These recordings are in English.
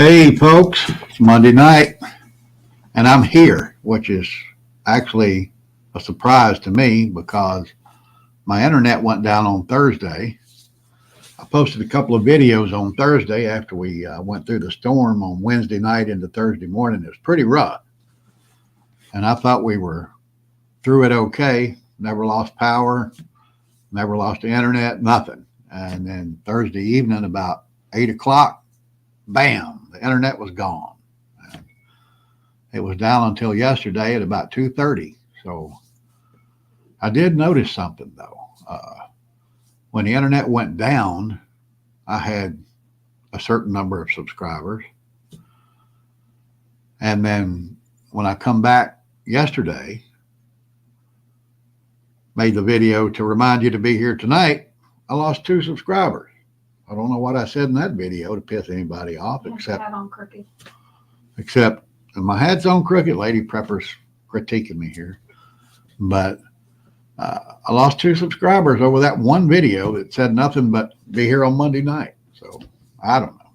Hey folks, it's Monday night and I'm here, which is actually a surprise to me because my internet went down on Thursday. I posted a couple of videos on Thursday after we went through the storm on Wednesday night into Thursday morning. It was pretty rough and I thought we were through it okay. Never lost power, never lost the internet, nothing. And then Thursday evening about 8 o'clock, bam, the internet was gone. It was down until yesterday at about 2:30. So I did notice something though. When the internet went down, I had a certain number of subscribers. And then when I come back yesterday, made the video to remind you to be here tonight, I lost 2 subscribers. I don't know what I said in that video to piss anybody off, except my hat's on crooked. Lady Prepper's critiquing me here, but I lost 2 subscribers over that one video that said nothing but be here on Monday night. So I don't know.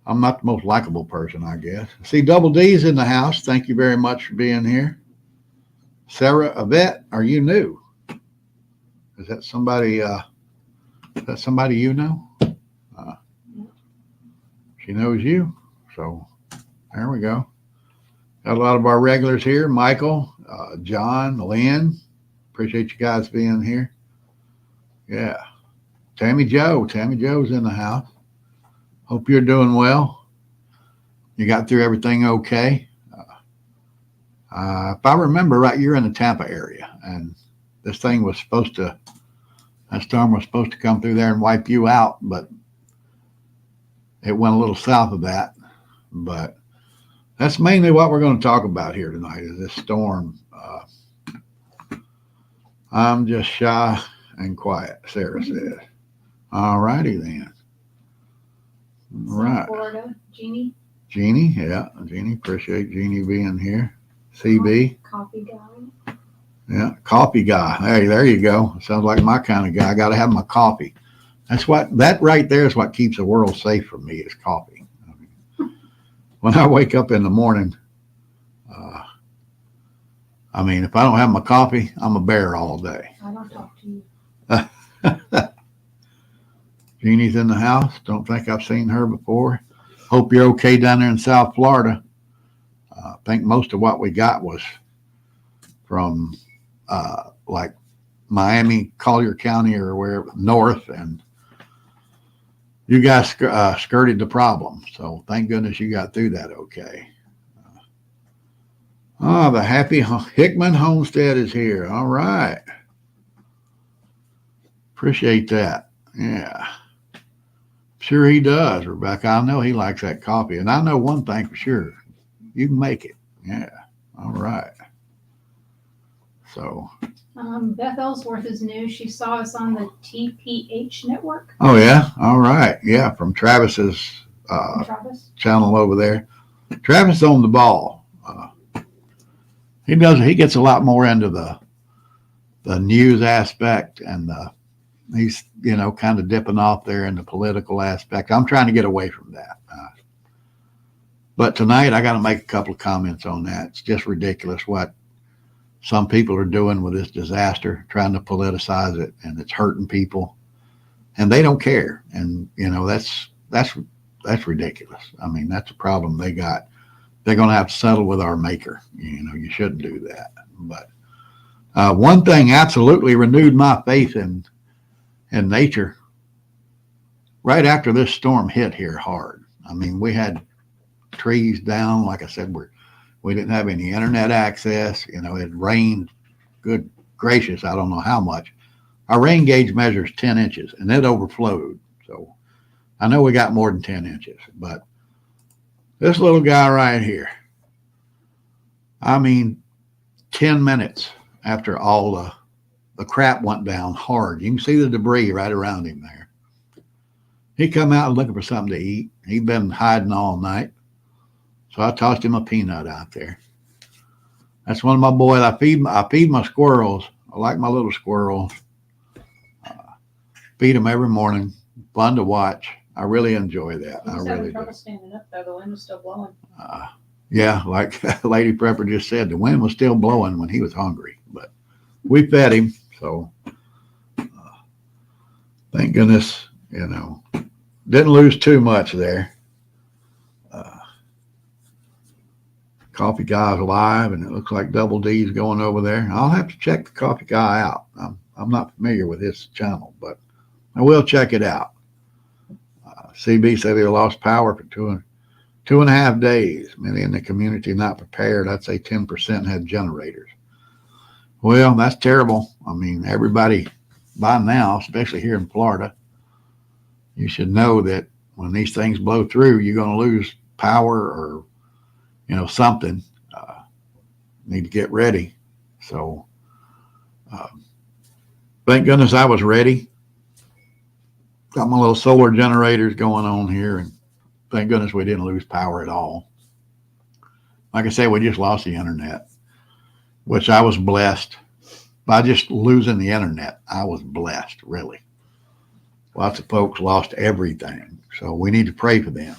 I'm not the most likable person, I guess. See, Double D's in the house. Thank you very much for being here. Sarah Yvette, are you new? Is that somebody? Is that somebody you know? She knows you. So there we go. Got a lot of our regulars here. Michael, John, Lynn. Appreciate you guys being here. Yeah. Tammy Joe. Tammy Joe's in the house. Hope you're doing well. You got through everything okay? If I remember right, you're in the Tampa area, and this thing was supposed to, that storm was supposed to come through there and wipe you out, but it went a little south of that. But that's mainly what we're going to talk about here tonight is this storm. I'm just shy and quiet, Sarah says. All righty then. All right. Florida, Jeannie. Jeannie, yeah. Jeannie, appreciate Jeannie being here. CB. Coffee guy. Yeah, coffee guy. Hey, there you go. Sounds like my kind of guy. I got to have my coffee. That right there is what keeps the world safe for me is coffee. When I wake up in the morning, if I don't have my coffee, I'm a bear all day. I don't talk to you. Jeannie's in the house. Don't think I've seen her before. Hope you're okay down there in South Florida. I think most of what we got was from like Miami, Collier County or wherever, north, and you guys skirted the problem. So thank goodness you got through that okay. The happy Hickman Homestead is here. All right. Appreciate that. Yeah. Sure he does, Rebecca. I know he likes that coffee. And I know one thing for sure. You can make it. Yeah. All right. So. Beth Ellsworth is new. She saw us on the TPH network. Oh, yeah. All right. Yeah. From Travis's channel over there. Travis on the ball. He gets a lot more into the news aspect and he's, kind of dipping off there in the political aspect. I'm trying to get away from that. But tonight I got to make a couple of comments on that. It's just ridiculous what some people are doing with this disaster, trying to politicize it, and it's hurting people, and they don't care. And that's ridiculous. I mean, that's a problem they got. They're going to have to settle with our maker. You shouldn't do that. But one thing absolutely renewed my faith in nature. Right after this storm hit here hard. I mean, we had trees down. Like I said, we didn't have any internet access. It had rained. Good gracious, I don't know how much. Our rain gauge measures 10 inches, and it overflowed. So I know we got more than 10 inches, but this little guy right here, 10 minutes after all the crap went down hard, you can see the debris right around him there. He come out looking for something to eat. He'd been hiding all night. So I tossed him a peanut out there. That's one of my boys. I feed my squirrels. I like my little squirrels. Feed them every morning. Fun to watch. I really enjoy that. I I was really having do. trouble standing up though. The wind was still blowing. Yeah, like Lady Prepper just said, the wind was still blowing when he was hungry, but we fed him. So thank goodness, didn't lose too much there. Coffee Guy's live, and it looks like Double D's going over there. I'll have to check the Coffee Guy out. I'm not familiar with his channel, but I will check it out. CB said they lost power for 2.5 days. Many in the community not prepared. I'd say 10% had generators. Well, that's terrible. I mean, everybody by now, especially here in Florida, you should know that when these things blow through, you're going to lose power or something. Need to get ready. So thank goodness I was ready. Got my little solar generators going on here, and thank goodness we didn't lose power at all. Like I said, we just lost the internet, which I was blessed. By just losing the internet, I was blessed, really. Lots of folks lost everything, so we need to pray for them.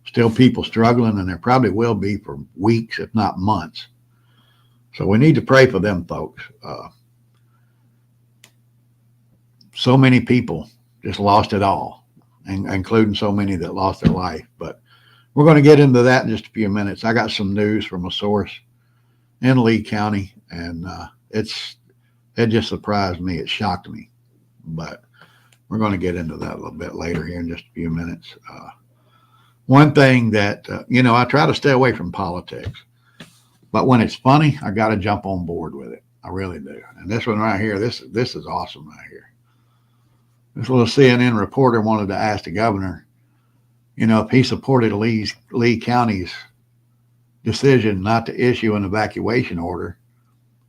Still people struggling, and there probably will be for weeks, if not months. So we need to pray for them folks. So many people just lost it all, including so many that lost their life. But we're going to get into that in just a few minutes. I got some news from a source in Lee County, and it just surprised me. It shocked me. But we're going to get into that a little bit later here in just a few minutes. One thing that, I try to stay away from politics, but when it's funny, I got to jump on board with it. I really do. And this one right here, this is awesome right here. This little CNN reporter wanted to ask the governor, if he supported Lee County's decision not to issue an evacuation order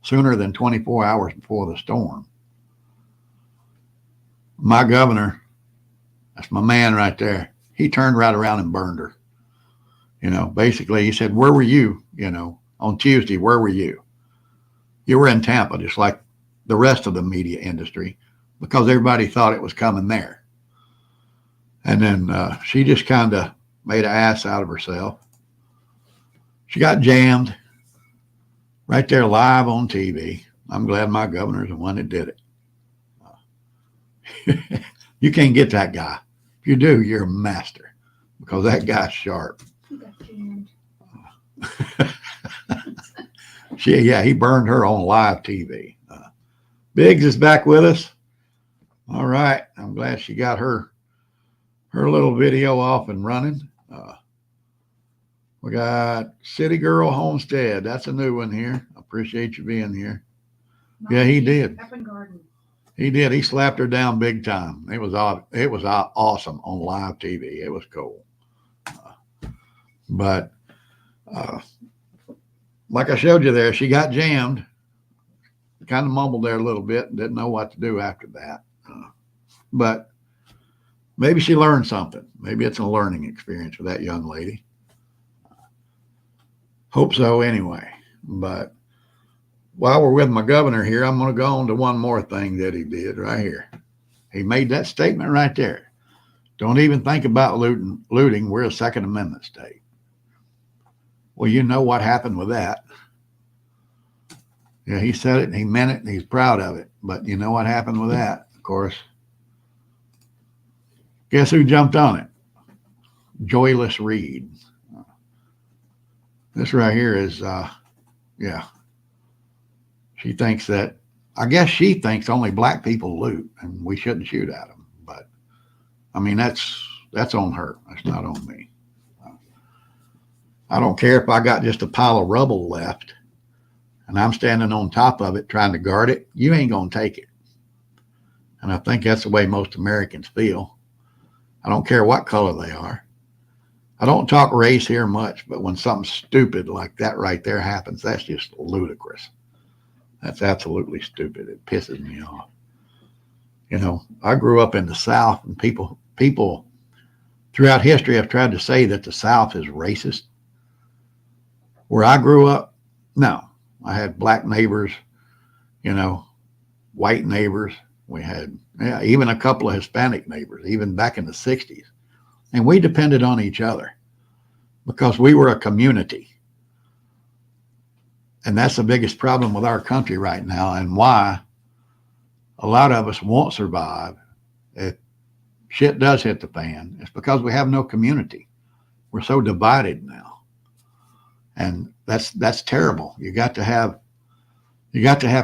sooner than 24 hours before the storm. My governor, that's my man right there, he turned right around and burned her. Basically he said, where were you, on Tuesday, where were you? You were in Tampa, just like the rest of the media industry, because everybody thought it was coming there. And then she just kind of made an ass out of herself. She got jammed right there live on TV. I'm glad my governor's the one that did it. You can't get that guy. If you do, you're a master, because that guy's sharp. He got jammed. He burned her on live TV. Biggs is back with us. All right. I'm glad she got her little video off and running. We got City Girl Homestead. That's a new one here. I appreciate you being here. Yeah, he did. Up in Garden. He did. He slapped her down big time. It was awesome on live TV. It was cool. But like I showed you there, she got jammed. Kind of mumbled there a little bit and didn't know what to do after that. But maybe she learned something. Maybe it's a learning experience for that young lady. Hope so anyway. But while we're with my governor here, I'm going to go on to one more thing that he did right here. He made that statement right there. Don't even think about looting. We're a Second Amendment state. Well, you know what happened with that. Yeah, he said it and he meant it and he's proud of it. But you know what happened with that, of course. Guess who jumped on it? Joyless Reed. This right here is, she thinks that, I guess she thinks only black people loot and we shouldn't shoot at them. But, I mean, that's on her. That's not on me. I don't care if I got just a pile of rubble left and I'm standing on top of it trying to guard it. You ain't going to take it. And I think that's the way most Americans feel. I don't care what color they are. I don't talk race here much, but when something stupid like that right there happens, that's just ludicrous. That's absolutely stupid. It pisses me off. I grew up in the South, and people throughout history have tried to say that the South is racist. Where I grew up, no. I had black neighbors, white neighbors. We had even a couple of Hispanic neighbors, even back in the 60s. And we depended on each other because we were a community. And that's the biggest problem with our country right now, and why a lot of us won't survive if shit does hit the fan. It's because we have no community. We're so divided now. And that's terrible. You got to have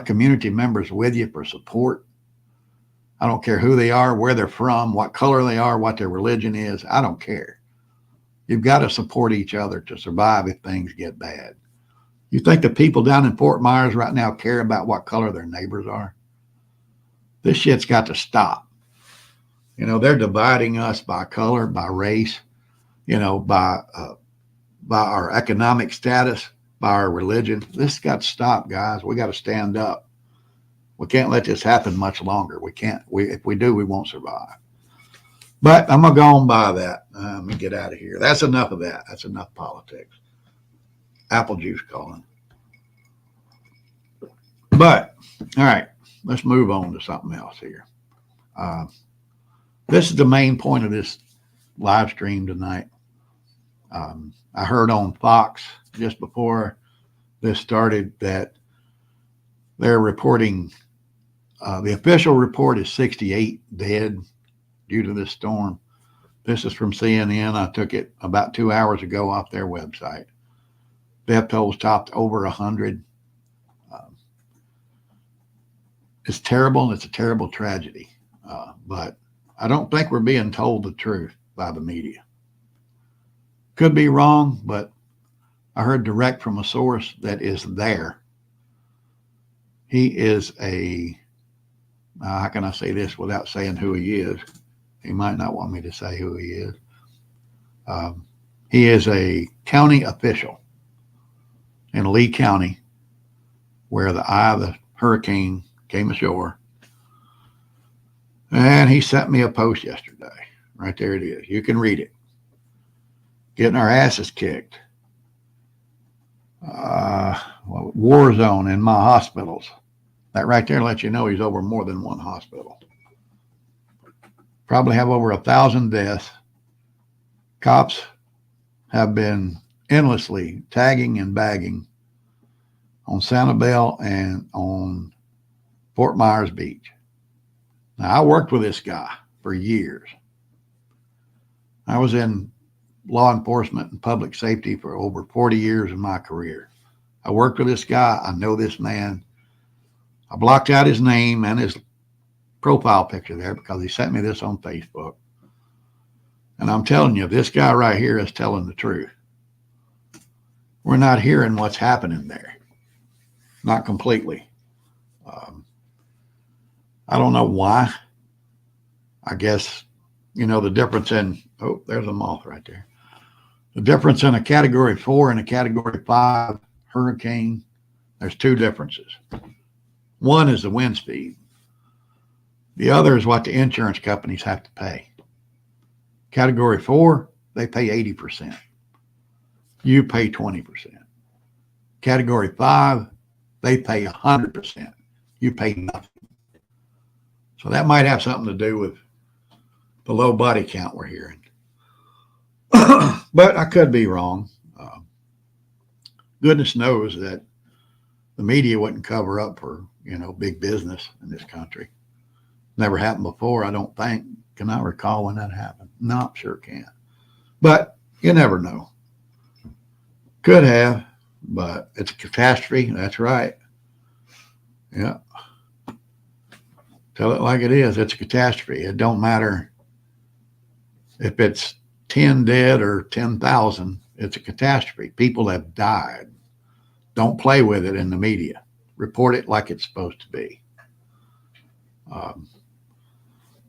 community members with you for support. I don't care who they are, where they're from, what color they are, what their religion is. I don't care. You've got to support each other to survive if things get bad. You think the people down in Fort Myers right now care about what color their neighbors are? This shit's got to stop. You know, they're dividing us by color, by race, you know, by our economic status, by our religion. This has got to stop, guys. We got to stand up. We can't let this happen much longer. We can't. If we do, we won't survive. But I'm going to go on by that. Let me get out of here. That's enough of that. That's enough politics. Apple juice calling. But, all right, let's move on to something else here. This is the main point of this live stream tonight. I heard on Fox just before this started that they're reporting, the official report is 68 dead due to this storm. This is from CNN. I took it about 2 hours ago off their website. Death tolls topped over 100. It's terrible. It's a terrible tragedy. But I don't think we're being told the truth by the media. Could be wrong, but I heard direct from a source that is there. He is how can I say this without saying who he is? He might not want me to say who he is. He is a county official in Lee County where the eye of the hurricane came ashore. And he sent me a post yesterday. Right there it is. You can read it. Getting our asses kicked. War zone in my hospitals. That right there lets you know he's over more than one hospital. Probably have over 1,000 deaths. Cops have been endlessly tagging and bagging on Sanibel and on Fort Myers Beach. Now, I worked with this guy for years. I was in law enforcement and public safety for over 40 years in my career. I worked with this guy. I know this man. I blocked out his name and his profile picture there because he sent me this on Facebook. And I'm telling you, this guy right here is telling the truth. We're not hearing what's happening there. Not completely. I don't know why. I guess, you know, the difference in, oh, there's a moth right there. The difference in a category 4 and a category 5 hurricane, there's two differences. One is the wind speed. The other is what the insurance companies have to pay. Category 4, they pay 80%. You pay 20%. Category 5, they pay 100%. You pay nothing. So that might have something to do with the low body count we're hearing. But I could be wrong. Goodness knows that the media wouldn't cover up for, you know, big business in this country. Never happened before, I don't think. Can I recall when that happened? No, sure can. But you never know. Could have, but it's a catastrophe. That's right. Yeah. Tell it like it is. It's a catastrophe. It don't matter if it's 10 dead or 10,000. It's a catastrophe. People have died. Don't play with it in the media. Report it like it's supposed to be.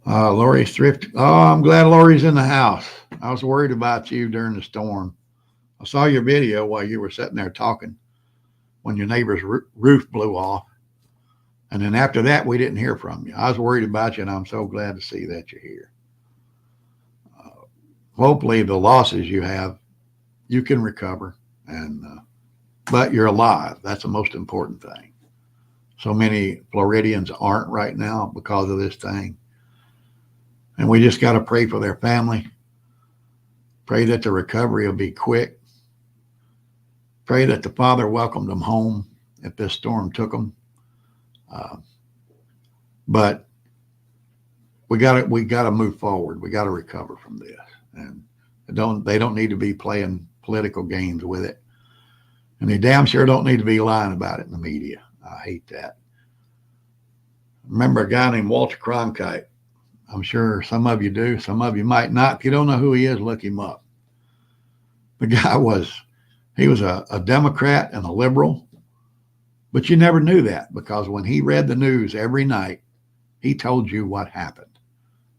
Lori's thrift. Oh, I'm glad Lori's in the house. I was worried about you during the storm. I saw your video while you were sitting there talking when your neighbor's roof blew off. And then after that, we didn't hear from you. I was worried about you, and I'm so glad to see that you're here. Hopefully the losses you have, you can recover. But you're alive. That's the most important thing. So many Floridians aren't right now because of this thing. And we just got to pray for their family. Pray that the recovery will be quick. Pray that the Father welcomed them home if this storm took them. But we got to move forward. We got to recover from this, and they don't need to be playing political games with it, and they damn sure don't need to be lying about it in the media. I hate that. Remember a guy named Walter Cronkite? I'm sure some of you do. Some of you might not. If you don't know who he is, look him up. The guy was a Democrat and a liberal, but you never knew that because when he read the news every night, he told you what happened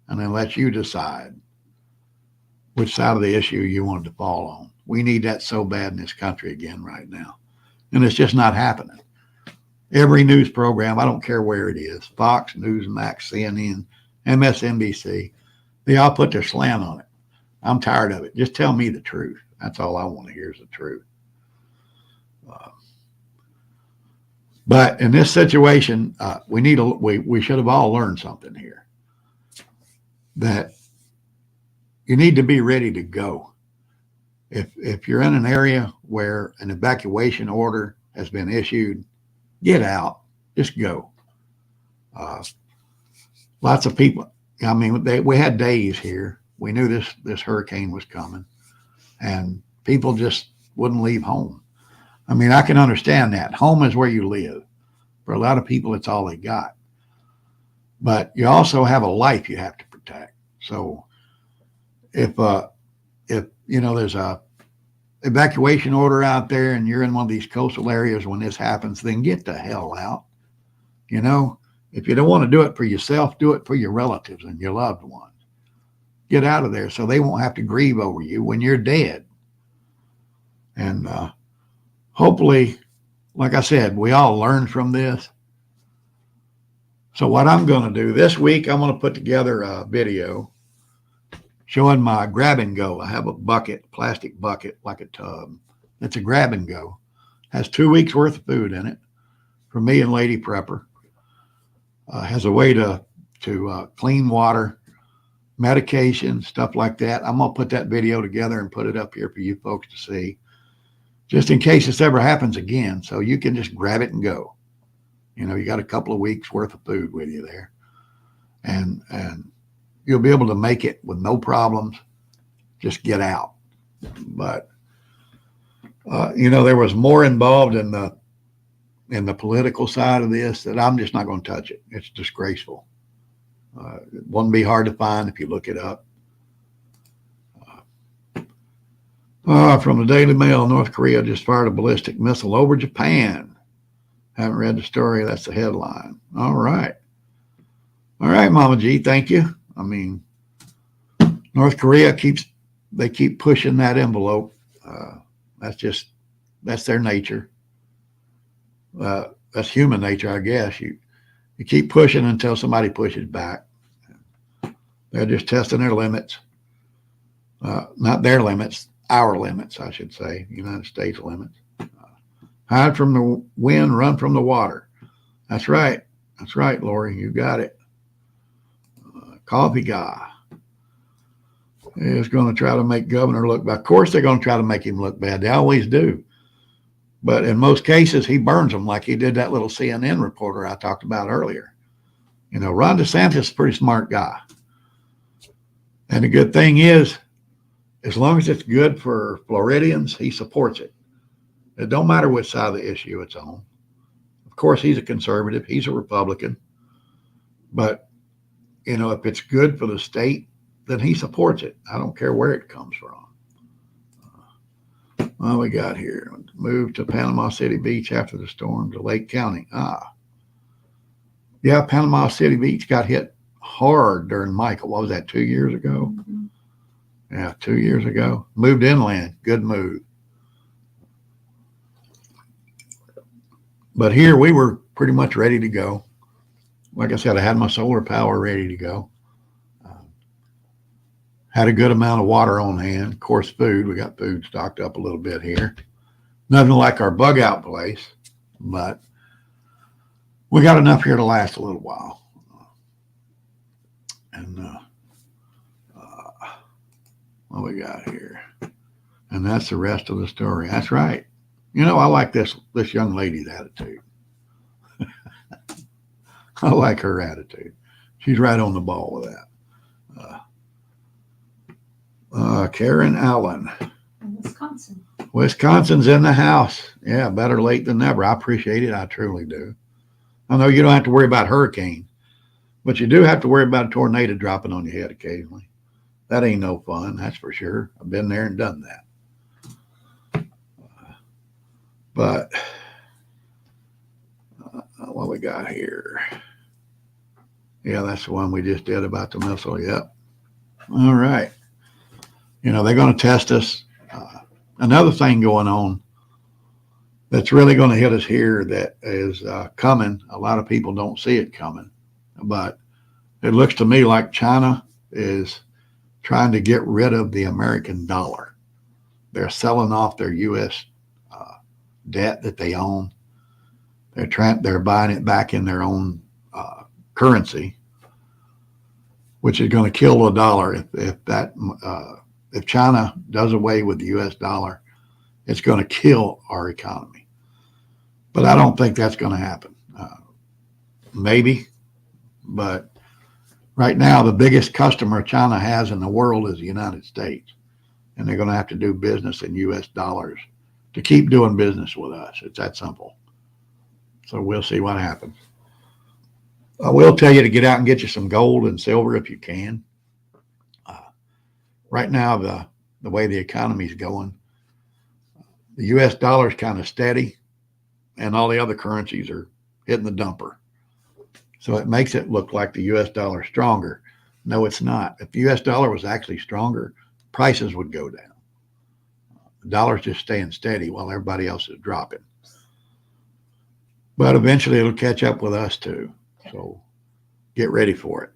and then let you decide which side of the issue you wanted to fall on. We need that so bad in this country again right now. And it's just not happening. Every news program, I don't care where it is, Fox, Newsmax, CNN, MSNBC, they all put their slant on it. I'm tired of it. Just tell me the truth. That's all I want to hear is the truth. But in this situation, we should have all learned something here. That you need to be ready to go. If you're in an area where an evacuation order has been issued, get out. Just go. Lots of people. I mean, we had days here. We knew this hurricane was coming, and people just wouldn't leave home. I mean, I can understand that. Home is where you live. For a lot of people, it's all they got. But you also have a life you have to protect. So if you know there's a evacuation order out there and you're in one of these coastal areas when this happens, then get the hell out. You know, if you don't want to do it for yourself, do it for your relatives and your loved ones. Get out of there so they won't have to grieve over you when you're dead. And hopefully, like I said, we all learn from this. So what I'm going to do this week, I'm going to put together a video showing my grab and go. I have a bucket, plastic bucket, like a tub. It's a grab and go. Has 2 weeks worth of food in it for me and Lady Prepper. Has a way to clean water, medication, stuff like that. I'm going to put that video together and put it up here for you folks to see, just in case this ever happens again. So you can just grab it and go. You know, you got a couple of weeks worth of food with you there. And you'll be able to make it with no problems. Just get out. But, you know, there was more involved in the political side of this that I'm just not going to touch it. It's disgraceful. It won't be hard to find if you look it up. From the Daily Mail, North Korea just fired a ballistic missile over Japan. Haven't read the story. That's the headline. All right. All right, Mama G, thank you. I mean, North Korea keep pushing that envelope. That's their nature. That's human nature, I guess. You keep pushing until somebody pushes back. They're just testing their limits. Not their limits, our limits, I should say, United States limits. Hide from the wind, run from the water. That's right. That's right, Lori. You got it. Coffee guy is going to try to make governor look bad. Of course, they're going to try to make him look bad. They always do. But in most cases, he burns them like he did that little CNN reporter I talked about earlier. You know, Ron DeSantis is a pretty smart guy. And the good thing is, as long as it's good for Floridians, he supports it. It don't matter which side of the issue it's on. Of course, he's a conservative. He's a Republican. But, you know, if it's good for the state, then he supports it. I don't care where it comes from. What we got here? Moved to Panama City Beach after the storm to Lake County. Yeah, Panama City Beach got hit hard during Michael. What was that, 2 years ago? Mm-hmm. Yeah, 2 years ago. Moved inland. Good move. But here we were pretty much ready to go. Like I said, I had my solar power ready to go. Had a good amount of water on hand. Of course, food. We got food stocked up a little bit here. Nothing like our bug out place, but we got enough here to last a little while. And What we got here? And that's the rest of the story. That's right. You know, I like this young lady's attitude. I like her attitude. She's right on the ball with that. Karen Allen. In Wisconsin. Wisconsin's in the house. Yeah, better late than never. I appreciate it. I truly do. I know you don't have to worry about hurricanes, but you do have to worry about a tornado dropping on your head occasionally. That ain't no fun, that's for sure. I've been there and done that. But what we got here? Yeah, that's the one we just did about the missile. Yep. All right. You know, they're going to test us. Another thing going on that's really going to hit us here that is coming. A lot of people don't see it coming, but it looks to me like China is trying to get rid of the American dollar. They're selling off their U.S. Debt that they own. They're buying it back in their own currency, which is going to kill the dollar. If China does away with the U.S. dollar, it's going to kill our economy. But I don't think that's going to happen. Maybe, but right now the biggest customer China has in the world is the United States, and they're going to have to do business in U.S. dollars to keep doing business with us. It's that simple. So we'll see what happens. I will tell you to get out and get you some gold and silver if you can. Right now, the way the economy's going, the U.S. dollar is kind of steady, and all the other currencies are hitting the dumper. So it makes it look like the U.S. dollar is stronger. No, it's not. If the U.S. dollar was actually stronger, prices would go down. The dollar's just staying steady while everybody else is dropping. But eventually it'll catch up with us too. So get ready for it.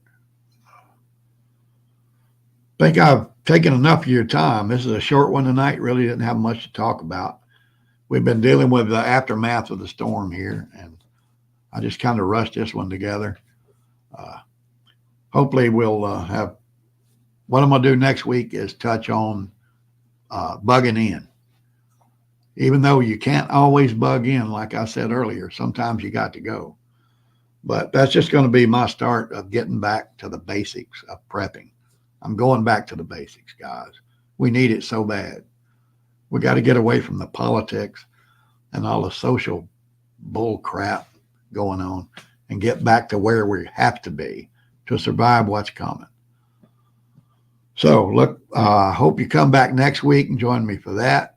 I think I've taken enough of your time. This is a short one tonight. Really didn't have much to talk about. We've been dealing with the aftermath of the storm here, and I just kind of rushed this one together. Hopefully we'll have, what I'm going to do next week is touch on bugging in. Even though you can't always bug in, like I said earlier, sometimes you got to go. But that's just going to be my start of getting back to the basics of prepping. I'm going back to the basics, guys. We need it so bad. We got to get away from the politics and all the social bull crap going on and get back to where we have to be to survive what's coming. So look, I hope you come back next week and join me for that.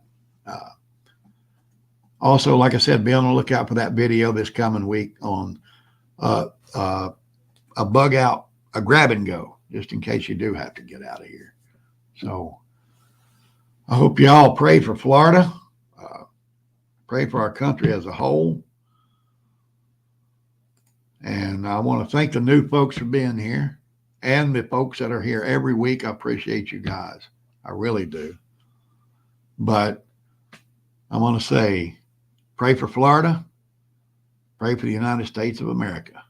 Also, like I said, be on the lookout for that video this coming week on a bug out, a grab and go, just in case you do have to get out of here. So I hope you all pray for Florida, pray for our country as a whole. And I want to thank the new folks for being here and the folks that are here every week. I appreciate you guys. I really do. But I want to say, pray for Florida, pray for the United States of America.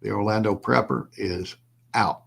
The Orlando Prepper is out.